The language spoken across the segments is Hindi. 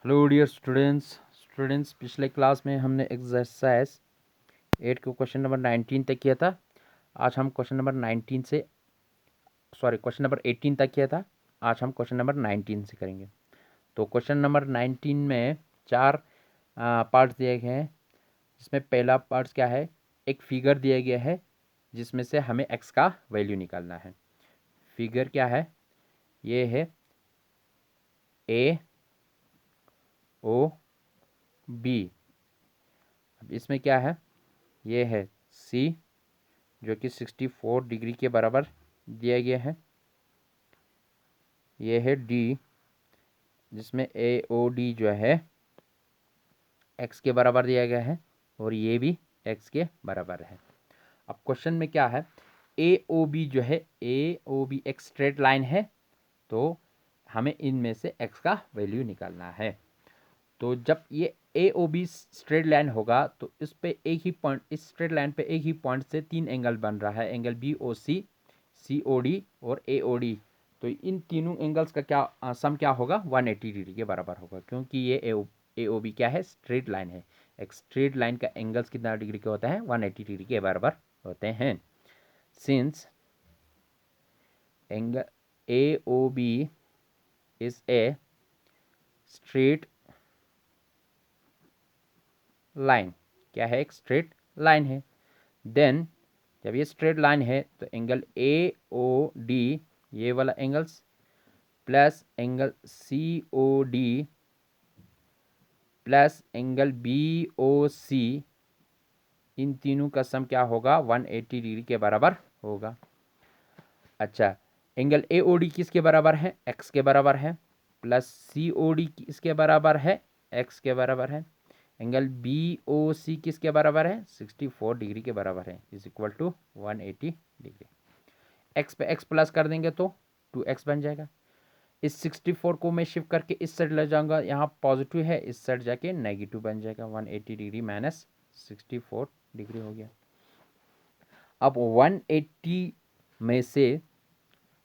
हेलो डियर स्टूडेंट्स पिछले क्लास में हमने एक्सरसाइज 8 को क्वेश्चन नंबर 19 तक किया था। आज हम क्वेश्चन नंबर 18 तक किया था। आज हम क्वेश्चन नंबर 19 से करेंगे। तो क्वेश्चन नंबर 19 में चार पार्ट्स दिए गए हैं, जिसमें पहला पार्ट क्या है, एक फिगर दिया गया है जिसमें से हमें एक्स का वैल्यू निकालना है। फिगर क्या है, ये है ए ओ बी। अब इसमें क्या है, ये है सी जो कि 64 डिग्री के बराबर दिया गया है। ये है डी जिसमें ए ओ डी जो है एक्स के बराबर दिया गया है, और ये भी एक्स के बराबर है। अब क्वेश्चन में क्या है, ए ओ बी जो है, ए ओ बी एक स्ट्रेट लाइन है, तो हमें इनमें से एक्स का वैल्यू निकालना है। तो जब ये ए ओ बी स्ट्रेट लाइन होगा तो इस पे एक ही पॉइंट, इस स्ट्रेट लाइन पे एक ही पॉइंट से तीन एंगल बन रहा है, एंगल बी ओ सी, सी ओ डी और ए ओ डी। तो इन तीनों एंगल्स का क्या सम क्या होगा, 180 डिग्री के बराबर होगा, क्योंकि ये ए ओ बी क्या है, स्ट्रेट लाइन है। एक स्ट्रेट लाइन का एंगल्स कितना डिग्री के होता है, 180 डिग्री के बराबर होते हैं। Since angle A O B is a straight line, क्या है, एक स्ट्रेट लाइन है, देन जब ये स्ट्रेट लाइन है तो एंगल ए ओ डी, ये वाला angles, plus angle C O D plus angle B O C, इन तीनों का सम क्या होगा, 180 डिग्री के बराबर होगा। अच्छा, एंगल ए ओ डी किसके बराबर है, एक्स के बराबर है, प्लस सी ओ डी किसके बराबर है, एक्स के बराबर है, एंगल बी ओ सी किसके बराबर है, 64 डिग्री के बराबर है, is equal to 180 degree. X पे एक्स प्लस कर देंगे तो 2x बन जाएगा। इस 64 को मैं शिफ्ट करके इस साइड ले जाऊंगा, यहाँ पॉजिटिव है, इस साइड जाके नेगेटिव बन जाएगा, 180 डिग्री माइनस 64 डिग्री हो गया। अब 180 में से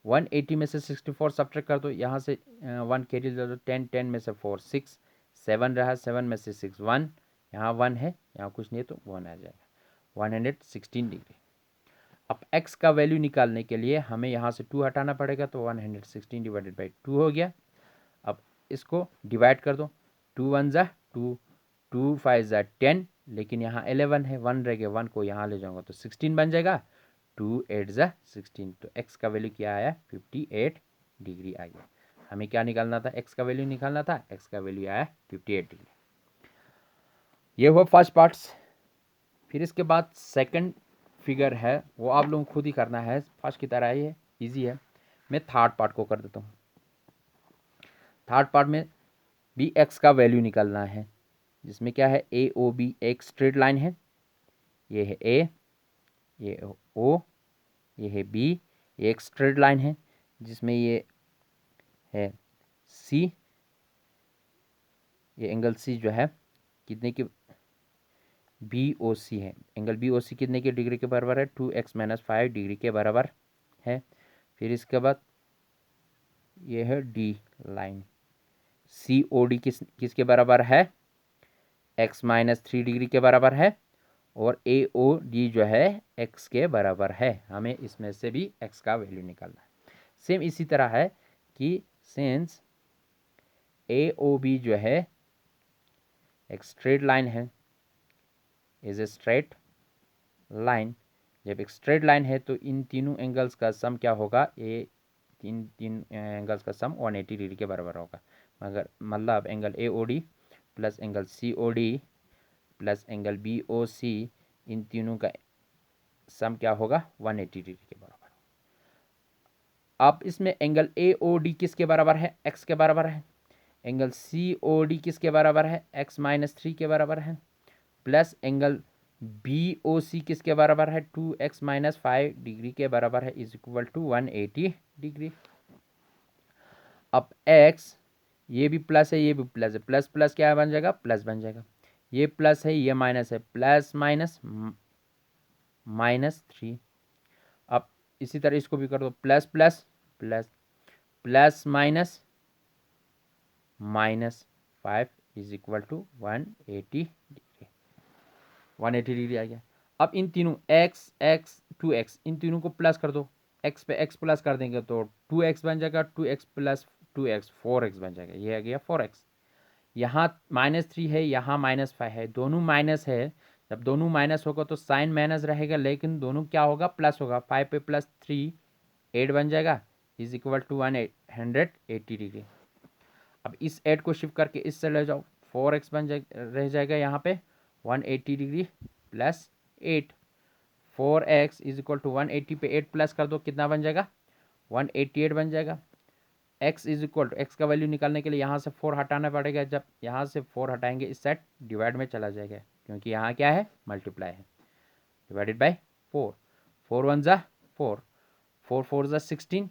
64 सब्ट्रैक्ट कर दो, यहाँ से 1 कैरी ले दो, 10 10 में से 4 6, 7 रहा, 7 में से 6 1, यहाँ 1 है, यहाँ कुछ नहीं है तो 1 आ जाएगा, 116 डिग्री। अब x का वैल्यू निकालने के लिए हमें यहाँ से 2 हटाना पड़ेगा, तो 116 डिवाइडेड बाई 2 हो गया। अब इसको डिवाइड कर दो, 2 1 ज़ा 2, 2 5 ज़ा 10, लेकिन यहाँ 11 है, 1 रह गया, 1 को यहाँ ले जाऊँगा तो 16 बन जाएगा, 2 8 ज़ा 16, तो x का वैल्यू क्या आया, 58 डिग्री आ गया। हमें क्या निकालना था, x का वैल्यू निकालना था, x का वैल्यू आया 58 डिग्री। ये हुआ फर्स्ट पार्ट्स। फिर इसके बाद सेकंड फिगर है, वो आप लोगों को खुद ही करना है, फर्स्ट की तरह ही है, ईजी है। मैं थर्ड पार्ट को कर देता हूँ। थर्ड पार्ट में भी एक्स का वैल्यू निकालना है, जिसमें क्या है, ए ओ बी एक स्ट्रेट लाइन है, ये है ए, ये ओ, ये है बी, ये एक स्ट्रेट लाइन है, जिसमें ये है सी, ये एंगल सी जो है कितने की, बी ओ सी है, एंगल बी ओ सी कितने की डिग्री के बराबर है, 2x माइनस 5 डिग्री के बराबर है। फिर इसके बाद ये है डी लाइन, सी ओ डी किसके बराबर है, x माइनस 3 डिग्री के बराबर है, और ए ओ डी जो है x के बराबर है। हमें इसमें से भी x का वैल्यू निकालना है। सेम इसी तरह है कि सिंस ए ओ बी जो है एक स्ट्रेट लाइन है, इज ए स्ट्रेट लाइन, जब एक स्ट्रेट लाइन है तो इन तीनों एंगल्स का सम क्या होगा, ए तीन तीन एंगल्स का सम 180 डिग्री के बराबर होगा। मगर मतलब angle A O D plus angle C O D plus angle B O C, इन तीनों का सम क्या होगा, 180 डिग्री के बराबर। अब इसमें एंगल ए ओ डी किसके बराबर है, एक्स के बराबर है, एंगल सी ओ डी किसके बराबर है, एक्स माइनस 3 के बराबर है, प्लस एंगल बी ओ सी किसके बराबर है, 2x माइनस 5 डिग्री के बराबर है, इज इक्वल टू 180 डिग्री। अब x, ये भी प्लस है, ये भी प्लस है, प्लस प्लस क्या बन जाएगा, प्लस बन जाएगा, ये प्लस है, ये माइनस है, प्लस माइनस -3। अब इसी तरह इसको भी कर दो, plus plus plus, plus minus minus, 5 is equal to 180 degree, 180 degree आ गया। अब इन तीनों x x 2x इन तीनों को प्लस कर दो, x पे x प्लस कर देंगे तो 2x बन जाएगा, 2x प्लस 2x 4x बन जाएगा, ये आ गया 4x। यहाँ -3 है, यहाँ -5 है, दोनों माइनस है। जब दोनों माइनस होगा तो साइन माइनस रहेगा, लेकिन दोनों क्या होगा, प्लस होगा। 5 पे +3 8 बन जाएगा, इज इक्वल टू 180 डिग्री। अब इस 8 को शिफ्ट करके इससे ले जाओ, 4x बन जाए रह जाएगा यहाँ पे 180 degree plus 8, 4x is equal to 180 पे 8 प्लस कर दो, कितना बन जाएगा, 188 बन जाएगा। x is equal to x का वैल्यू निकालने के लिए यहाँ से 4 हटाना पड़ेगा, जब यहाँ से 4 हटाएंगे इस सेट डिवाइड में चला जाएगा, क्योंकि यहाँ क्या है, मल्टीप्लाई है, डिवाइडेड बाय 4, 4 1 जा 4, 4 4 जा 16,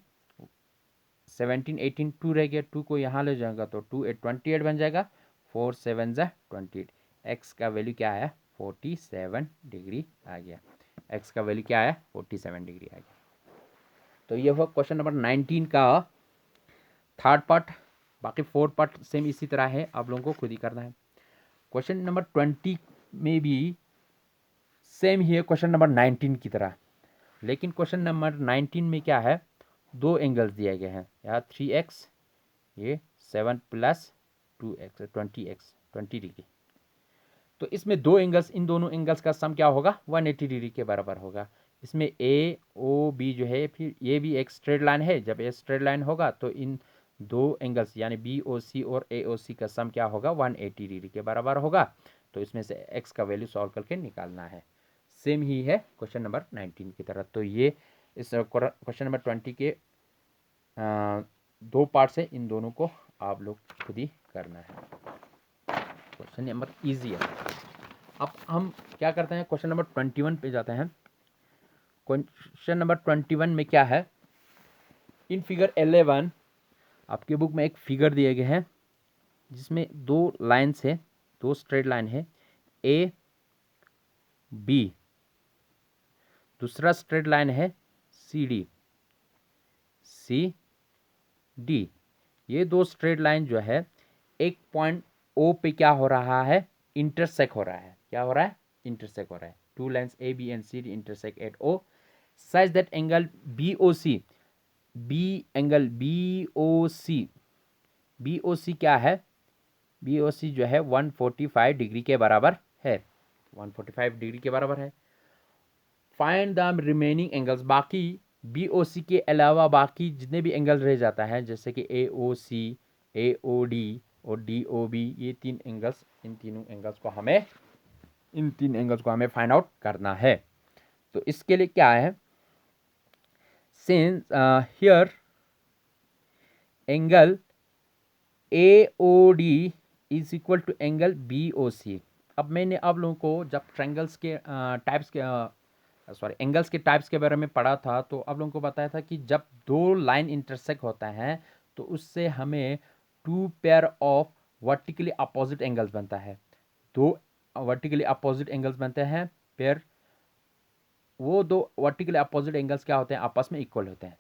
17 18 2 रह गया, 2 को यहाँ ले जाएगा तो 2 8 28 बन जाएगा, 4 7 जा 28, x का वैल्यू क्या आया, 47 डिग्री आ गया, x का वैल्यू क्या आया, 47 डिग्री आ गया। तो ये हुआ क्वेश्चन नंबर 19 का थर्ड पार्ट। बाकी फोर्थ पार्ट सेम इसी तरह है, आप लोगों को खुद ही करना है। क्वेश्चन नंबर 20 में भी सेम ही है क्वेश्चन नंबर 19 की तरह, लेकिन क्वेश्चन नंबर 19 में क्या है, दो एंगल्स दिए गए हैं, यहाँ 3x, ये 7 प्लस 2x 20x 20 डिग्री। तो इसमें दो एंगल्स, इन दोनों एंगल्स का सम क्या होगा, 180 डिग्री के बराबर होगा। इसमें ए ओ बी जो है, फिर ये भी एक स्ट्रेट लाइन है, जब ये स्ट्रेट लाइन होगा तो इन दो एंगल्स यानी बी ओ सी और ए ओ सी का सम क्या होगा, 180 डिग्री के बराबर होगा। तो इसमें से एक्स का वैल्यू सॉल्व करके निकालना है। सेम ही है क्वेश्चन नंबर 19 की तरह। तो ये इस क्वेश्चन नंबर 20 के दो पार्ट्स है, इन दोनों को आप लोग खुद ही करना है। क्वेश्चन नंबर ईजी है। अब हम क्या करते हैं, क्वेश्चन नंबर 21 पे जाते हैं। क्वेश्चन नंबर 21 में क्या है, इन फिगर 11 आपके बुक में एक फिगर दिए गए हैं जिसमें दो लाइन्स है, दो स्ट्रेट लाइन है, ए बी, दूसरा स्ट्रेट लाइन है सी डी, सी डी। ये दो स्ट्रेट लाइन जो है एक पॉइंट ओ पे क्या हो रहा है, इंटरसेक्ट हो रहा है। क्या हो रहा है, इंटरसेक्ट हो रहा है। Two lines A B and C D intersect at O such that angle B O C, angle B O C क्या है, बी ओ सी जो है 145 डिग्री के बराबर है, 145 डिग्री के बराबर है। फाइंड द रिमेनिंग एंगल्स, बाकी बी ओ सी के अलावा बाकी जितने भी एंगल रह जाता है, जैसे कि ए ओ सी, ए ओ डी और डी ओ बी, ये तीन एंगल्स, इन तीनों एंगल्स को हमें, इन तीन एंगल्स को हमें फाइंड आउट करना है। तो इसके लिए क्या है, since here angle A O D is equal to angle B O C. अब मैंने आप लोगों को जब ट्रायंगल्स के टाइप्स के एंगल्स के टाइप्स के बारे में पढ़ा था, तो आप लोगों को बताया था कि जब दो लाइन इंटरसेक्ट होता है तो उससे हमें two pair of vertically opposite angles बनता है। दो वर्टिकली अपोजिट एंगल्स बनते हैं पेयर, वो दो वर्टिकली अपोजिट एंगल्स क्या होते हैं, आपस में इक्वल होते हैं।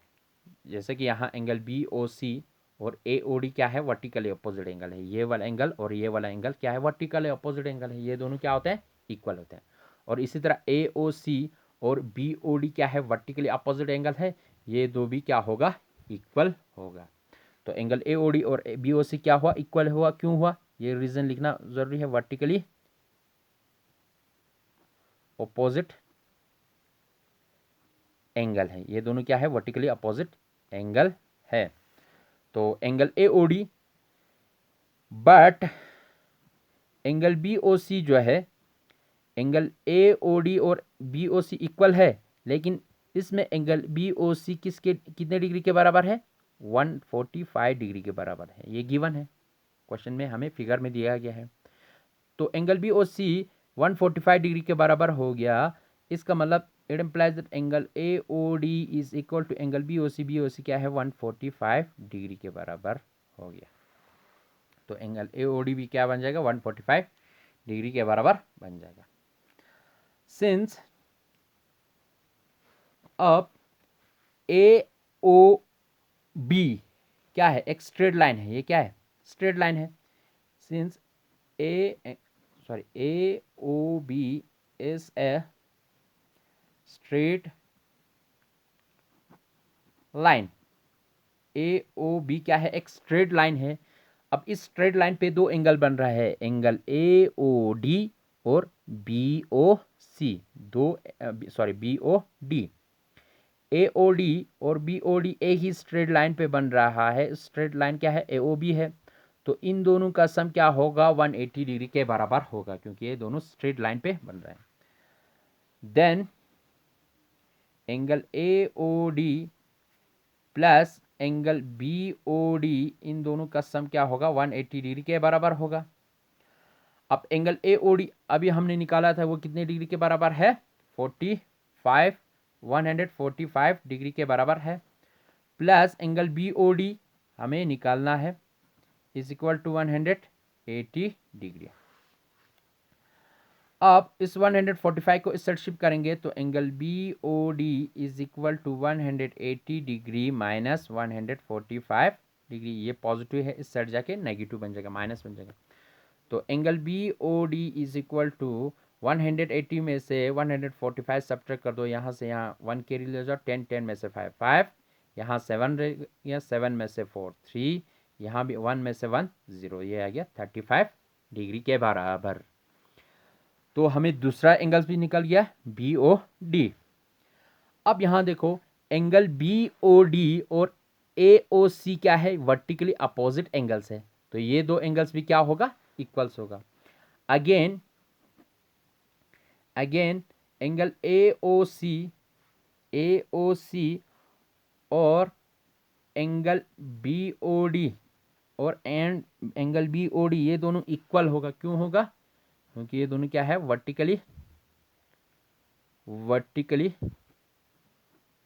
जैसे कि यहाँ एंगल बी ओ सी और ए ओ डी क्या है, वर्टिकली अपोजिट एंगल है। ये वाला एंगल और ये वाला एंगल क्या है, वर्टिकली अपोजिट एंगल है। ये दोनों क्या होते हैं, इक्वल होते हैं। और इसी तरह ए ओ सी और बी ओ डी क्या है, वर्टिकली अपोजिट एंगल है। ये दो भी क्या होगा, इक्वल होगा। तो एंगल ए ओ डी और बी ओ सी क्या हुआ, इक्वल हुआ। क्यों हुआ, ये रीजन लिखना जरूरी है। वर्टिकली अपोजिट एंगल है, ये दोनों क्या है, वर्टिकली अपोजिट एंगल है। तो angle A O D, but angle B O C जो है, एंगल ए ओ डी और बी ओ सी इक्वल है, लेकिन इसमें एंगल बी ओ सी किसके कितने डिग्री के बराबर है, 145 डिग्री के बराबर है। ये गिवन है, क्वेश्चन में हमें फिगर में दिया गया है। तो angle B O C 145 degree के बराबर हो गया। इसका मतलब it implies that angle A O D is equal to angle B O C क्या है, 145 डिग्री के बराबर हो गया। तो एंगल ए ओ डी भी क्या बन जाएगा, 145 डिग्री के बराबर बन जाएगा। सिंस अब ए ओ बी क्या है, एक स्ट्रेट लाइन है। ये क्या है, स्ट्रेट लाइन है। since AOB is a straight line, AOB क्या है, एक स्ट्रेट लाइन है। अब इस स्ट्रेट लाइन पे दो एंगल बन रहा है, एंगल AOD और BOC, BOD। AOD और BOD एक ही स्ट्रेट लाइन पे बन रहा है, स्ट्रेट लाइन क्या है, AOB है। तो इन दोनों का सम क्या होगा, 180 डिग्री के बराबर होगा, क्योंकि ये दोनों स्ट्रेट लाइन पे बन रहे हैं। Then angle AOD plus angle BOD, इन दोनों का सम क्या होगा, 180 डिग्री के बराबर होगा। अब एंगल AOD अभी हमने निकाला था, वो कितने डिग्री के बराबर है, 145 डिग्री के बराबर है। प्लस एंगल BOD हमें निकालना है, इज इक्वल टू 180 डिग्री। अब इस 145 को इस साइड शिफ्ट करेंगे तो angle BOD is equal to 180 degree minus 145 degree. ये पॉजिटिव है, इस साइड जाके नेगेटिव बन जाएगा, माइनस बन जाएगा। तो angle BOD is equal to 180 में से 145 सब्ट्रैक्ट कर दो, यहाँ से यहाँ 1 कैरी ले जाओ, 10 10 में से 5 5, यहाँ 7 रह गया, 7 में से 4 3, यहाँ भी 1 में से 1 0, ये आ गया 35 डिग्री के बराबर। तो हमें दूसरा एंगल भी निकल गया, BOD। अब यहाँ देखो एंगल BOD और AOC क्या है, वर्टिकली अपोजिट एंगल्स है, तो ये दो एंगल्स भी क्या होगा, इक्वल्स होगा। अगेन एंगल AOC और एंगल BOD और एंगल BOD ये दोनों इक्वल होगा। क्यों होगा, क्योंकि ये दोनों क्या है, वर्टिकली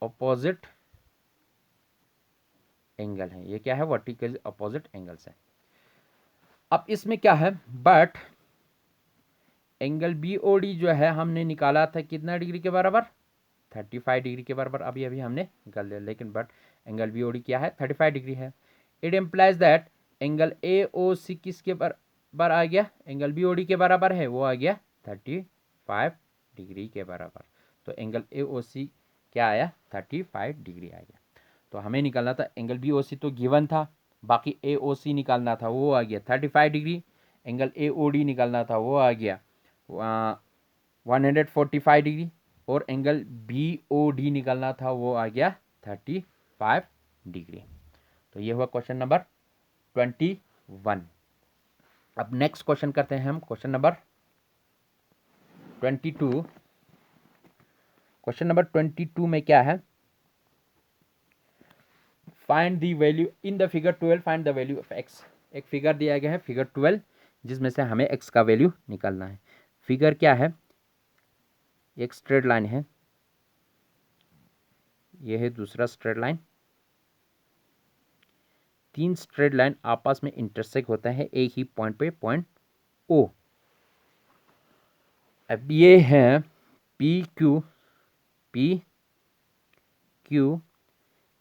अपोजिट एंगल है। ये क्या है, वर्टिकली अपोजिट एंगल्स है। अब इसमें क्या है, बट एंगल BOD जो है हमने निकाला था कितना डिग्री के बराबर, 35 डिग्री के बराबर, अभी हमने निकाल लिया। लेकिन बट एंगल BOD क्या है, 35 डिग्री है। It implies that angle AOC किसके बराबर आ गया, एंगल BOD के बराबर है, वो आ गया 35 डिग्री के बराबर। तो एंगल AOC क्या आया, 35 डिग्री आ गया। तो हमें निकालना था एंगल BOC तो गिवन था, बाकी AOC निकालना था, वो आ गया 35 डिग्री। एंगल AOD निकालना था, वो आ गया 145 डिग्री। और एंगल BOD निकालना था, वो आ गया 35 डिग्री। तो ये हुआ क्वेश्चन नंबर 21। अब नेक्स्ट क्वेश्चन करते हैं हम, क्वेश्चन नंबर 22। क्वेश्चन नंबर 22 में क्या है, find the value in the figure 12, find the value of x। एक फिगर दिया गया है, फिगर 12, जिसमें से हमें x का वैल्यू निकालना है। फिगर क्या है, एक स्ट्रेट लाइन है, यह है दूसरा स्ट्रेट लाइन, तीन स्ट्रेट लाइन आपस में इंटरसेक्ट होता है एक ही पॉइंट पे, पॉइंट O। अब ये है PQ,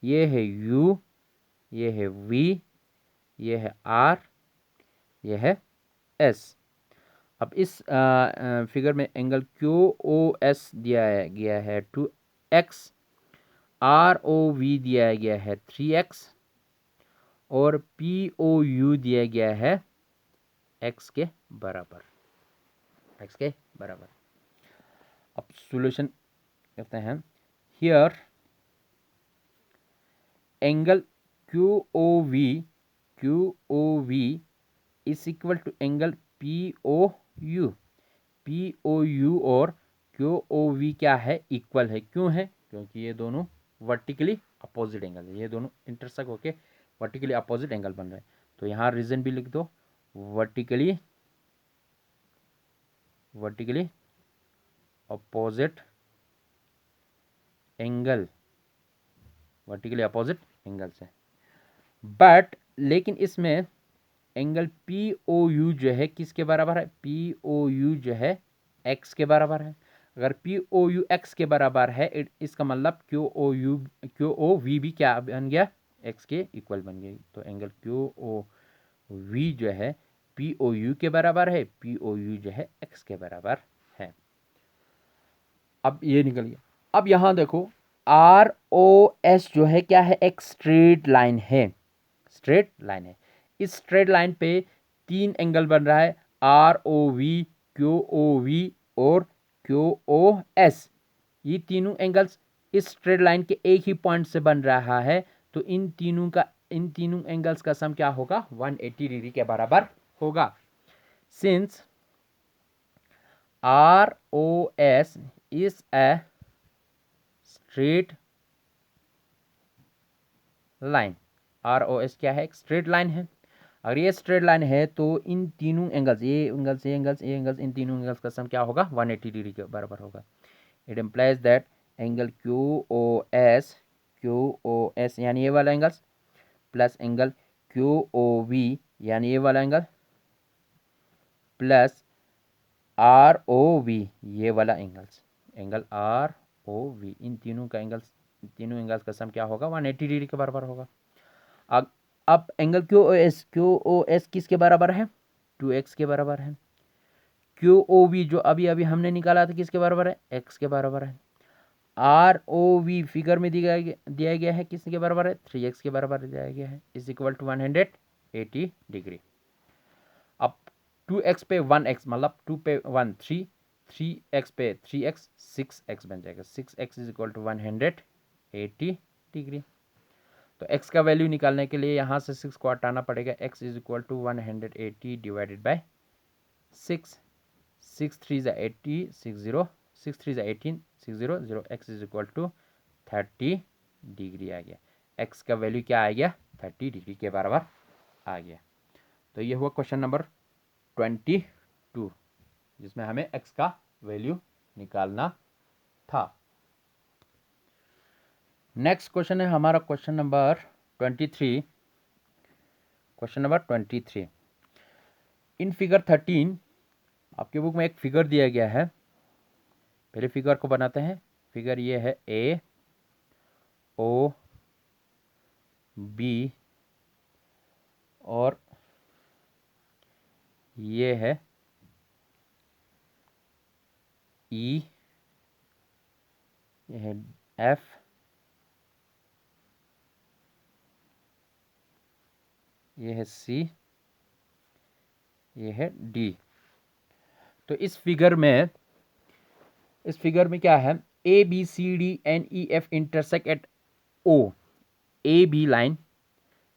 ये है U, ये है V, ये है R, ये है S। अब इस फिगर में एंगल QOS दिया गया है 2x, ROV दिया गया है 3x और POU दिया गया है x के बराबर, अब सॉल्यूशन करते हैं। Here angle QOV is equal to angle POU और QOV क्या है, इक्वल है। क्यों है, क्योंकि ये दोनों वर्टिकली अपोजिट एंगल है, ये दोनों इंटरसेक्ट होके वर्टिकली अपोजिट एंगल बन रहे हैं। तो यहाँ रीजन भी लिख दो, वर्टिकली अपोजिट एंगल, से। बट लेकिन इसमें एंगल POU जो है किसके बराबर है, POU जो है x के बराबर है। अगर POU x के बराबर है, इसका मतलब QOV भी क्या बन गया, x के इक्वल बन गई। तो एंगल QOV जो है पी ओ यू के बराबर है, पी ओ यू जो है एक्स के बराबर है। अब ये निकल गया। अब यहाँ देखो आर ओ एस जो है क्या है, एक स्ट्रेट लाइन है, स्ट्रेट लाइन है। इस स्ट्रेट लाइन पे 3 एंगल बन रहा है, R O V, Q O V और क्यू ओ एस। ये तीनों एंगल्स इस स्ट्रेट लाइन के एक ही पॉइंट से बन रहा है, तो इन तीनों एंगल्स का सम क्या होगा, 180 डिग्री के बराबर होगा। Since R O S is a straight line, R O S क्या है, एक स्ट्रेट लाइन है। अगर ये स्ट्रेट लाइन है तो इन तीनों एंगल्स, ये एंगल्स, ये एंगल्स, ये एंगल्स, इन तीनों एंगल्स का सम क्या होगा, 180 डिग्री के बराबर होगा। It implies that angle Q O S यानी ये वाला angles plus angle Q O V यानी ये वाला angle plus R O V ये वाला angles, angle R O V, इन तीनों का एंगल्स, तीनों एंगल्स का सम क्या होगा, 180 डिग्री के बराबर होगा। अब एंगल क्यू ओ एस किसके बराबर है, 2x के बराबर है। क्यू ओ वी जो अभी अभी हमने निकाला था किसके बराबर है, x के बराबर है। आर ओ वी फिगर में दिया गया है किसके बराबर है, 3x के बराबर दिया गया है, इज इक्वल टू 180 डिग्री। अब 2x पे 1x मतलब 2 पे 1 3, 3x पे 3x 6x बन जाएगा, 6x is equal to 180 degree. तो x का वैल्यू निकालने के लिए यहाँ से 6 को हटाना पड़ेगा, x is equal to 180 divided by 6, 6 3 ज़ा 80, 60, 6 3 ज़ा 18, 60, 0, x is equal to 30 degree आ गया। x का वैल्यू क्या आ गया, 30 डिग्री के बराबर आ गया। तो ये हुआ क्वेश्चन नंबर 22 जिसमें हमें x का वैल्यू निकालना था। नेक्स्ट क्वेश्चन है हमारा question number 23। Question number 23 in figure 13 आपके बुक में एक फिगर दिया गया है। पहले फिगर को बनाते हैं। फिगर ये है ए ओ बी और ये है ई, ये है एफ, ये है सी, ये है डी। तो इस फिगर में क्या है, A B C D and E F intersect at O, A B line,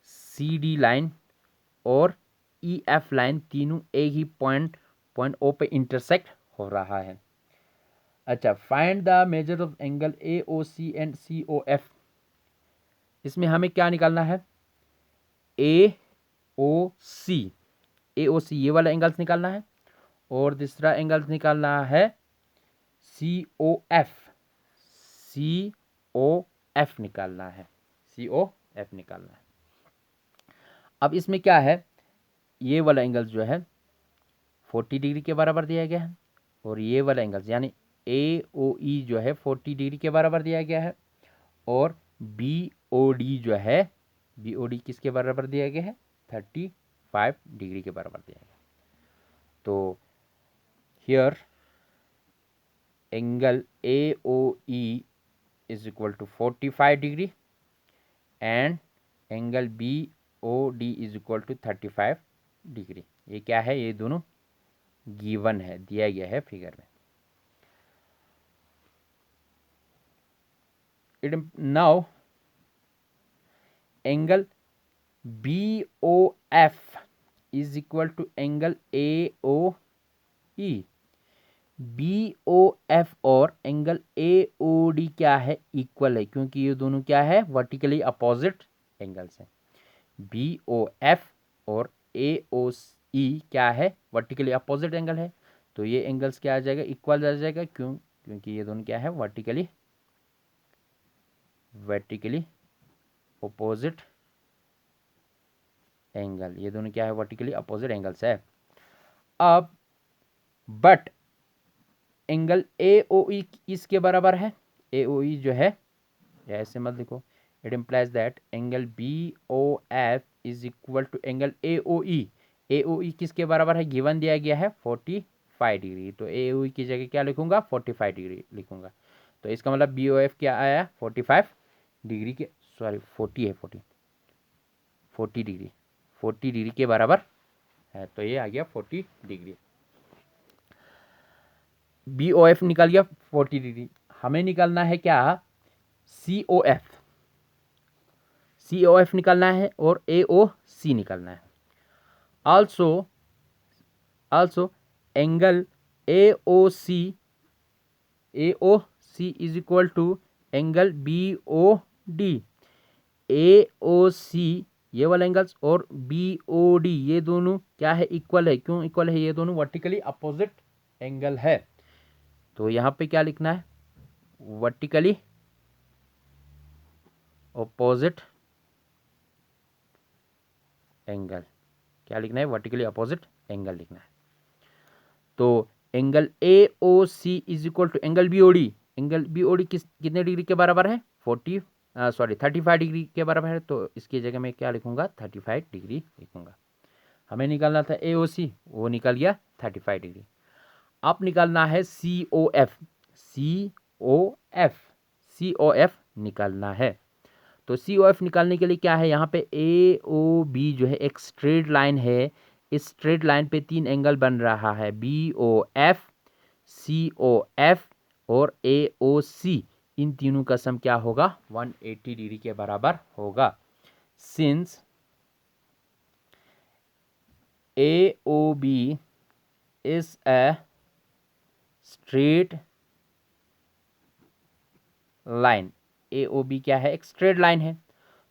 C D line और ई एफ लाइन तीनों एक ही पॉइंट ओ पे इंटरसेक्ट हो रहा है। अच्छा, find the measure of angle A O C and C O F. इसमें हमें क्या निकालना है, ए ओ सी, ए ओ सी ये वाला एंगल्स निकालना है और दूसरा एंगल्स निकालना है सी ओ एफ, सी ओ एफ निकालना है, सी ओ एफ निकालना है। अब इसमें क्या है, ये वाला एंगल्स जो है 40 डिग्री के बराबर दिया गया है और ये वाला एंगल्स यानी ए ओ ई जो है 40 डिग्री के बराबर दिया गया है और बी ओ डी जो है, बी ओ डी किसके बराबर दिया गया है, 35 डिग्री के बराबर दिया गया। तो here angle A O E is equal to 45 degree and angle B O D is equal to 35 degree. ये क्या है, ये दोनों गिवन है, दिया गया है फिगर में। Now angle B O F is equal to angle A O E. B O F और एंगल ए ओ डी क्या है, इक्वल है, क्योंकि ये दोनों क्या है, वर्टिकली अपोजिट एंगल्स हैं। बी ओ एफ और ए ओ ई क्या है, वर्टिकली अपोजिट एंगल है, तो ये एंगल्स क्या आ जाएगा, इक्वल आ जाएगा। क्योंकि ये दोनों क्या है, वर्टिकली अपोजिट एंगल, ये दोनों क्या है, वर्टिकली अपोजिट एंगल्स है। अब बट एंगल ए ओ ई इसके बराबर है, ए ओ ई जो है, ऐसे मत लिखो, it implies that angle B O F is equal to angle A O E. AOE किसके बराबर है, गिवन दिया गया है 45 डिग्री, तो AOE की जगह क्या लिखूंगा, 45 डिग्री लिखूंगा। तो इसका मतलब BOF क्या आया, 45 डिग्री के, सॉरी 40 है, 40 डिग्री, 40 डिग्री के बराबर है, तो ये आ गया 40 डिग्री। BOF निकल गया 40 डिग्री। हमें निकालना है क्या, COF निकालना है और AOC निकालना है। Also angle AOC is equal to angle BOD। AOC ये वाला एंगल्स और BOD ये दोनों क्या है, इक्वल है। क्यों इक्वल है, ये दोनों वर्टिकली अपोजिट एंगल है। तो यहाँ पे क्या लिखना है, वर्टिकली अपोजिट एंगल, क्या लिखना है, वर्टिकली अपोजिट एंगल लिखना है। तो angle AOC is equal to angle BOD कितने डिग्री के बराबर है, 35 डिग्री के बराबर है। तो इसकी जगह मैं क्या लिखूंगा, 35 डिग्री लिखूंगा। हमें निकालना था AOC, वो निकल गया 35 डिग्री। अब निकालना है COF निकालना है। तो COF निकालने के लिए क्या है, यहाँ पे AOB जो है एक स्ट्रेट लाइन है, इस स्ट्रेट लाइन पे 3 एंगल बन रहा है, BOF, COF और AOC। इन तीनों का सम क्या होगा, 180 डिग्री के बराबर होगा। Since AOB is a straight line, AOB क्या है, एक स्ट्रेट लाइन है,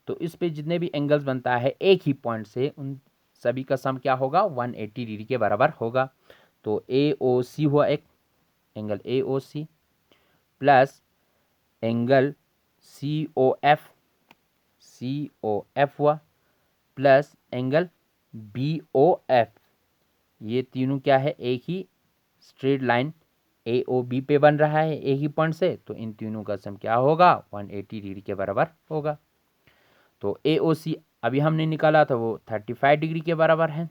तो इस पे जितने भी एंगल्स बनता है एक ही पॉइंट से, उन सभी का सम क्या होगा, 180 डिग्री के बराबर होगा। तो AOC हुआ एक angle AOC plus angle COF हुआ प्लस एंगल BOF, ये तीनों क्या है, एक ही स्ट्रेट लाइन AOB पे बन रहा है एक ही पॉइंट से, तो इन तीनों का सम क्या होगा, 180 डिग्री के बराबर होगा। तो AOC अभी हमने निकाला था वो 35 डिग्री के बराबर है,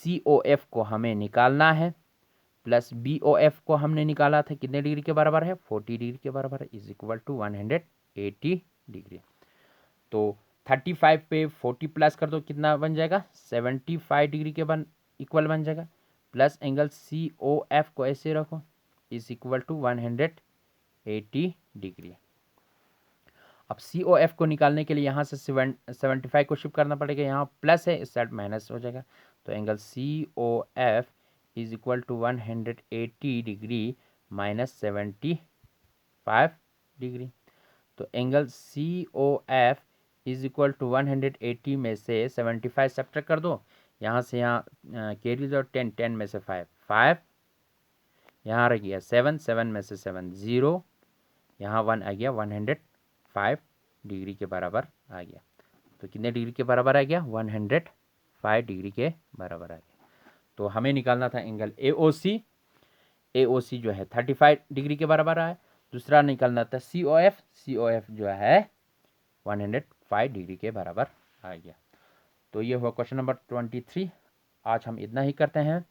COF को हमें निकालना है, प्लस BOF को हमने निकाला था कितने डिग्री के बराबर है, 40 डिग्री के बराबर है, इज इक्वल टू 180 डिग्री। तो 35 पे 40 प्लस कर दो, कितना बन जाएगा, 75 डिग्री के इक्वल बन जाएगा, प्लस एंगल COF को ऐसे रखो, इज इक्वल टू 180 डिग्री। अब COF को निकालने के लिए यहाँ से 75 को शिफ्ट करना पड़ेगा, यहाँ प्लस है, इस साइड माइनस हो जाएगा। तो angle COF is equal to 180 degree minus 75 degree. तो angle COF is equal to 180 में से 75 सब्ट्रैक्ट कर दो, यहाँ से यहाँ कैरी जाओ 10 में से 5 यहाँ रह गया 7 में से 7 0, यहाँ 1 आ गया, 105 डिग्री के बराबर आ गया। तो कितने डिग्री के बराबर आ गया, 105 डिग्री के बराबर आ गया। तो हमें निकालना था एंगल AOC जो है 35 डिग्री के बराबर आया। दूसरा निकालना था COF जो है 105 डिग्री के बराबर आ गया। तो ये हुआ क्वेश्चन नंबर 23। आज हम इतना ही करते हैं।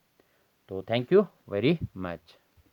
तो थैंक यू वेरी मच।